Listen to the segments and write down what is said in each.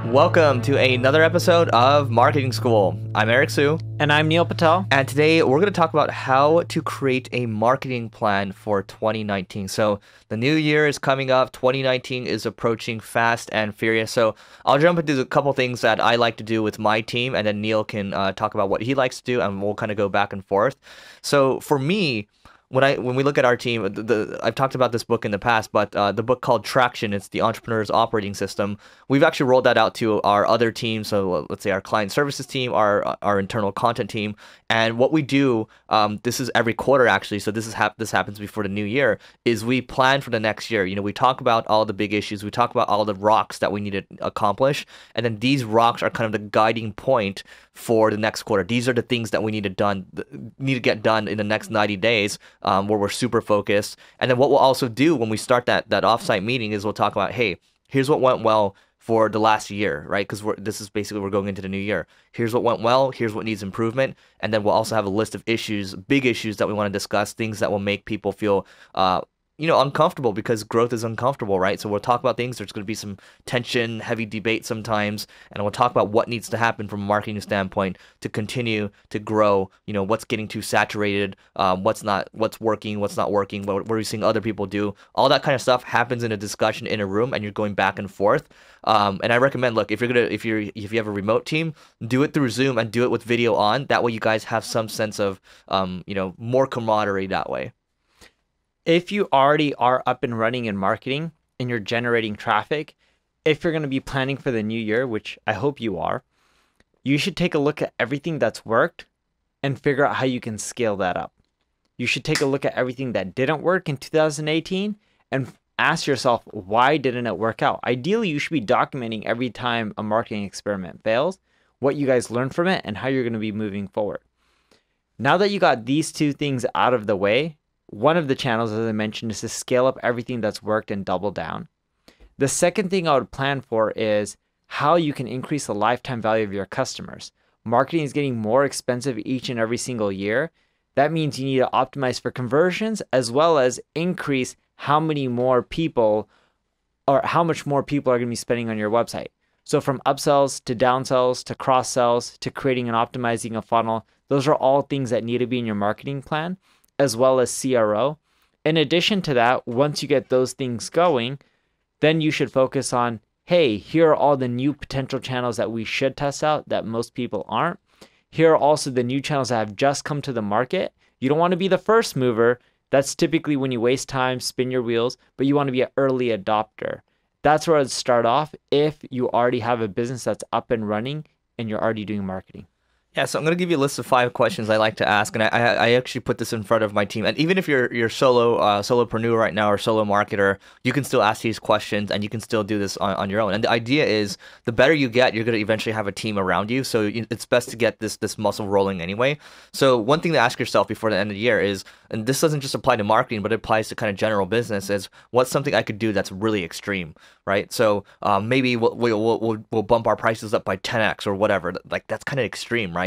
Welcome to another episode of Marketing School. I'm Eric Su, And I'm Neil Patel. and today we're going to talk about how to create a marketing plan for 2019. So the new year is coming up. 2019 is approaching fast and furious. So I'll jump into a couple things that I like to do with my team, and then Neil can talk about what he likes to do, and we'll kind of go back and forth. So for me, when we look at our team, I've talked about this book in the past, but the book called Traction, it's the Entrepreneur's Operating System. We've actually rolled that out to our other teams. So let's say our client services team, our internal content team, and what we do, this is every quarter actually. So this happens before the new year. Is we plan for the next year. You know, we talk about all the big issues, we talk about all the rocks that we need to accomplish, and then these rocks are kind of the guiding point for the next quarter. These are the things that we need to get done in the next 90 days. Where we're super focused. And then what we'll also do when we start that offsite meeting is we'll talk about, hey, here's what went well for the last year, right? Because this is basically, we're going into the new year. Here's what went well, here's what needs improvement. And then we'll also have a list of issues, big issues that we want to discuss, things that will make people feel uncomfortable, because growth is uncomfortable, right? So we'll talk about things. There's going to be some tension, heavy debate sometimes, and we'll talk about what needs to happen from a marketing standpoint to continue to grow. You know, what's getting too saturated, what's working, what's not working, what are we seeing other people do. All that kind of stuff happens in a discussion in a room, and you're going back and forth. And I recommend, look, if you have a remote team, do it through Zoom and do it with video on. That way, you guys have some sense of more camaraderie that way. If you already are up and running in marketing and you're generating traffic, if you're going to be planning for the new year, which I hope you are, you should take a look at everything that's worked and figure out how you can scale that up. You should take a look at everything that didn't work in 2018 and ask yourself, why didn't it work out? Ideally, you should be documenting every time a marketing experiment fails, what you guys learned from it, and how you're going to be moving forward. Now that you got these two things out of the way, one of the channels, as I mentioned, is to scale up everything that's worked and double down. The second thing I would plan for is how you can increase the lifetime value of your customers. Marketing is getting more expensive each and every single year. That means you need to optimize for conversions as well as increase how many more people or how much more people are going to be spending on your website. So from upsells to downsells to cross sells to creating and optimizing a funnel, those are all things that need to be in your marketing plan, as well as CRO. In addition to that, once you get those things going, then you should focus on, hey, here are all the new potential channels that we should test out that most people aren't. Here are also the new channels that have just come to the market. You don't want to be the first mover. That's typically when you waste time, spin your wheels, but you want to be an early adopter. That's where I'd start off if you already have a business that's up and running and you're already doing marketing. Yeah, so I'm going to give you a list of 5 questions I like to ask, and I actually put this in front of my team. And even if you're solopreneur right now or solo marketer, you can still ask these questions, and you can still do this on your own. And the idea is, the better you get, you're going to eventually have a team around you. So it's best to get this muscle rolling anyway. So one thing to ask yourself before the end of the year is, and this doesn't just apply to marketing, but it applies to kind of general business, is what's something I could do that's really extreme, right? So maybe we'll bump our prices up by 10x or whatever. Like, that's kind of extreme, right?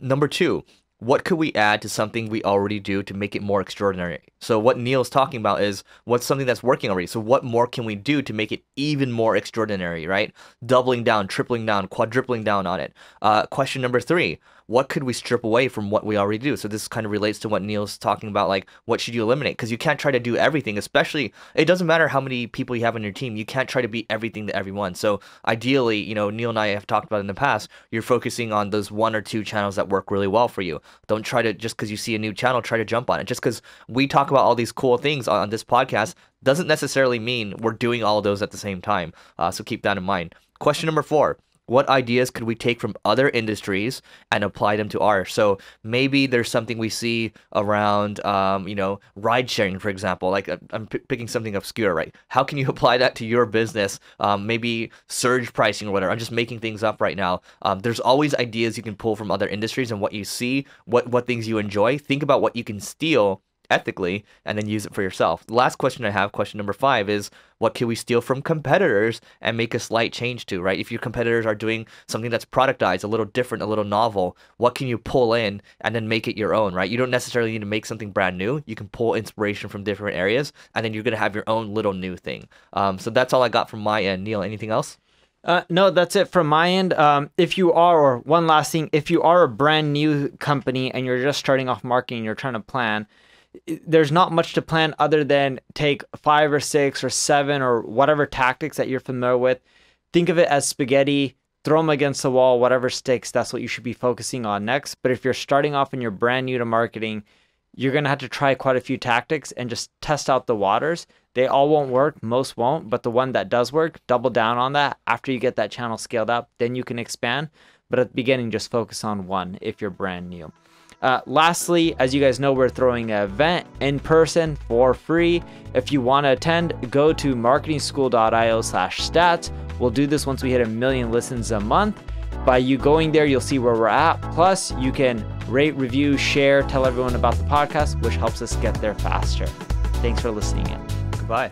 Number 2, what could we add to something we already do to make it more extraordinary? So what Neil's talking about is what's something that's working already. So what more can we do to make it even more extraordinary, right? Doubling down, tripling down, quadrupling down on it. Question number 3, what could we strip away from what we already do? So this kind of relates to what Neil's talking about, like, what should you eliminate? Because you can't try to do everything, especially, it doesn't matter how many people you have on your team, you can't try to be everything to everyone. So ideally, Neil and I have talked about in the past, you're focusing on those 1 or 2 channels that work really well for you. Don't try to, just because you see a new channel, try to jump on it. Just because we talk about all these cool things on this podcast doesn't necessarily mean we're doing all of those at the same time. So keep that in mind. Question number 4. What ideas could we take from other industries and apply them to ours? So maybe there's something we see around, ride sharing, for example. Like, I'm picking something obscure, right? How can you apply that to your business? Maybe surge pricing or whatever. I'm just making things up right now. There's always ideas you can pull from other industries and what you see, what things you enjoy. Think about what you can steal ethically and then use it for yourself. The last question I have, question number 5, is what can we steal from competitors and make a slight change to, right? If your competitors are doing something that's productized, a little different, a little novel, what can you pull in and then make it your own, right? You don't necessarily need to make something brand new. You can pull inspiration from different areas and then you're going to have your own little new thing. So that's all I got from my end. Neil, anything else? No, that's it from my end. If you are, or one last thing, if you are a brand new company and you're just starting off marketing, you're trying to plan, there's not much to plan other than take 5 or 6 or 7 or whatever tactics that you're familiar with. Think of it as spaghetti, throw them against the wall, whatever sticks, that's what you should be focusing on next. But if you're starting off and you're brand new to marketing, you're going to have to try quite a few tactics and just test out the waters. They all won't work, most won't, but the one that does work, double down on that. After you get that channel scaled up, then you can expand. But at the beginning, just focus on one if you're brand new. Lastly, as you guys know, we're throwing an event in person for free. If you want to attend, go to marketingschool.io/stats. We'll do this once we hit 1 million listens a month. By you going there, you'll see where we're at. Plus, you can rate, review, share, tell everyone about the podcast, which helps us get there faster. Thanks for listening in. Goodbye.